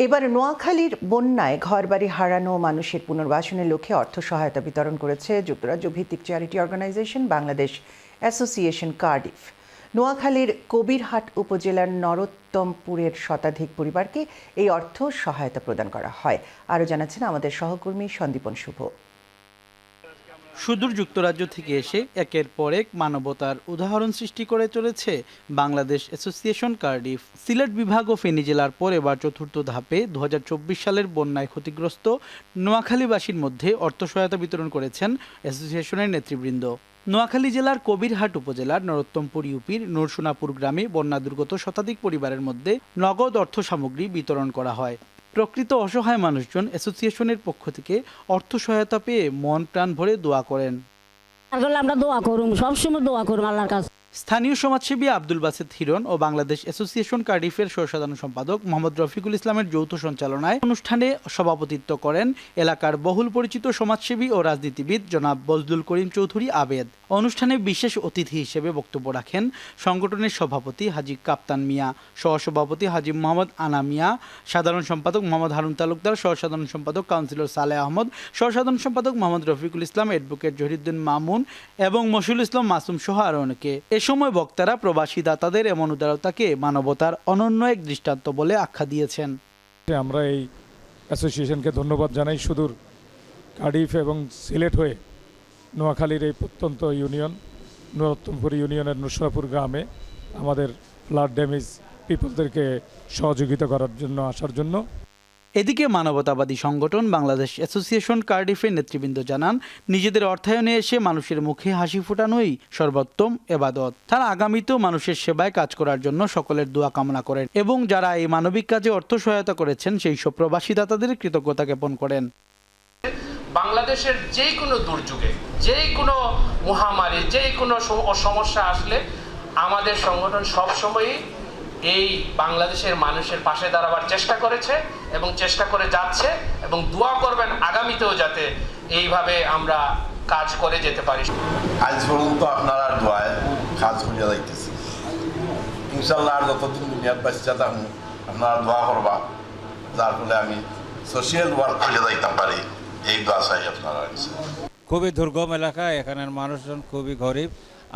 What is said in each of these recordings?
এবার নোয়াখালীর বন্যায় ঘরবাড়ি হারানো মানুষের পুনর্বাসনের লক্ষ্যে অর্থ সহায়তা বিতরণ করেছে যুক্তরাজ্য ভিত্তিক charity organisation Bangladesh association Cardiff. নোয়াখালীর কবিরহাট উপজেলার নরোত্তমপুরের শতাধিক পরিবারকে এই অর্থ সহায়তা প্রদান করা হয়। আরও জানাচ্ছেন আমাদের সহকর্মী সন্দীপন শুভ। সুদূর যুক্তরাজ্য থেকে এসে একের পর এক মানবতার উদাহরণ সৃষ্টি করে চলেছে বাংলাদেশ অ্যাসোসিয়েশন কার্ডিফ। সিলেট বিভাগ ও ফেনী জেলার পর এবার চতুর্থ ধাপে 2024 সালের বন্যায় ক্ষতিগ্রস্ত নোয়াখালীবাসীর মধ্যে অর্থ সহায়তা বিতরণ করেছেন অ্যাসোসিয়েশনের নেতৃবৃন্দ। নোয়াখালী জেলার কবিরহাট উপজেলার নরোত্তমপুর ইউপির নূরসোনাপুর গ্রামে বন্যা দুর্গত শতাধিক পরিবারের মধ্যে নগদ অর্থ সামগ্রী বিতরণ করা হয়। প্রকৃত অসহায় মানুষজন অ্যাসোসিয়েশনের পক্ষ থেকে অর্থ সহায়তা পেয়ে মন প্রাণ ভরে দোয়া করেন। আমরা দোয়া করুম, সবসময় দোয়া করুম আল্লাহর কাছে। স্থানীয় সমাজসেবী আব্দুল বাসেত হিরণ ও বাংলাদেশ অ্যাসোসিয়েশন কার্ডিফের সহসাধারণ সম্পাদক মোহাম্মদ রফিকুল ইসলামের যৌথ সঞ্চালনায় অনুষ্ঠানে সভাপতিত্ব করেন এলাকার বহুল পরিচিত সমাজসেবী ও রাজনীতিবিদ জনাব বজলুল করিম চৌধুরী আবেদ। অনুষ্ঠানে বিশেষ অতিথি হিসেবে বক্তব্য রাখেন সংগঠনের সভাপতি হাজী কাপ্তান মিয়া, সহসভাপতি হাজী মোহাম্মদ আনা মিয়া, সাধারণ সম্পাদক মোহাম্মদ হারুন তালুকদার, সহসাধারণ সম্পাদক কাউন্সিলর সালেহ আহমদ, সহসাধারণ সম্পাদক মোহাম্মদ রফিকুল ইসলাম, অ্যাডভোকেট জহিরুদ্দিন মামুন এবং মশিউল ইসলাম মাসুম সহ আরও অনেকে। এ সময় বক্তারা প্রবাসী দাতাদের এমন উদারতাকে মানবতার অনন্য এক দৃষ্টান্ত বলে আখ্যা দিয়েছেন। আমরা এই অ্যাসোসিয়েশনকে ধন্যবাদ জানাই। সুদূর কার্ডিফ এবং সিলেট হয়ে নোয়াখালীর এই প্রত্যন্ত ইউনিয়ন নরোত্তমপুর ইউনিয়নের নূরসোনাপুর গ্রামে আমাদের ফ্লাড ড্যামেজ পিপলদেরকে সহযোগিতা করার জন্য আসার জন্য। এদিকে মানবতাবাদী সংগঠন বাংলাদেশ অ্যাসোসিয়েশন কার্ডিফের নেতৃবৃন্দ জানান, নিজেদের অর্থায়নে এসে মানুষের মুখে হাসি ফোটানোই সর্বোত্তম এবাদত। তারা আগামীতেও মানুষের সেবায় কাজ করার জন্য সকলের দোয়া কামনা করেন এবং যারা এই মানবিক কাজে অর্থ সহায়তা করেছেন সেই সব প্রবাসী দাতাদের কৃতজ্ঞতা জ্ঞাপন করেন। বাংলাদেশের যে কোনো দুর্যোগে, যে কোনো মহামারী, যে কোনো সমস্যা আসলে আমাদের সংগঠন সবসময়ই এই বাংলাদেশের মানুষের পাশে দাঁড়াবার চেষ্টা করেছে এবং চেষ্টা করে যাচ্ছে এবং দোয়া করবেন আগামীতেও যাতে এইভাবে আমরা কাজ করে যেতে পারি। আজ পর্যন্ত আপনারা দোয়ায় কাজ করিয়া যাইতেছে, ইনশাল্লাহ আর যতদিন দুনিয়ার বাচ্চা থাকুন আপনারা দোয়া করবা, যার ফলে আমি সোশিয়াল ওয়ার্ক করিয়া যাইতে পারি, এই দোয়া চাই আপনারা। খুবই দুর্গম এলাকা, এখানের মানুষজন খুবই গরিব।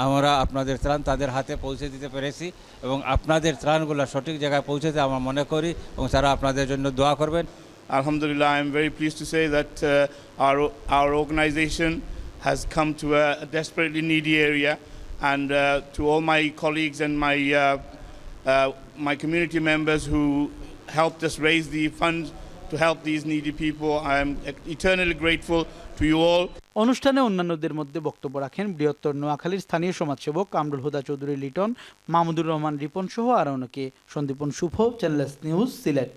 আমরা আপনাদের ত্রাণ তাদের হাতে পৌঁছে দিতে পেরেছি এবং আপনাদের ত্রাণগুলো সঠিক জায়গায় পৌঁছাতে আমরা মনে করি এবং তারা আপনাদের জন্য দোয়া করবেন। Alhamdulillah, I am very pleased to say that our organization has come to a desperately needy area, and to all my colleagues and my community members who helped us raise the funds to help these needy people, I am eternally grateful to you all. অনুষ্ঠানে অন্যান্যদের মধ্যে বক্তব্য রাখেন বৃহত্তর নোয়াখালীর স্থানীয় সমাজসেবক কামরুল হুদা চৌধুরী লিটন, মাহমুদুর রহমান রিপন সহ আরও অনেকে। সন্দীপন শুভ, চ্যানেল এস নিউজ, সিলেট।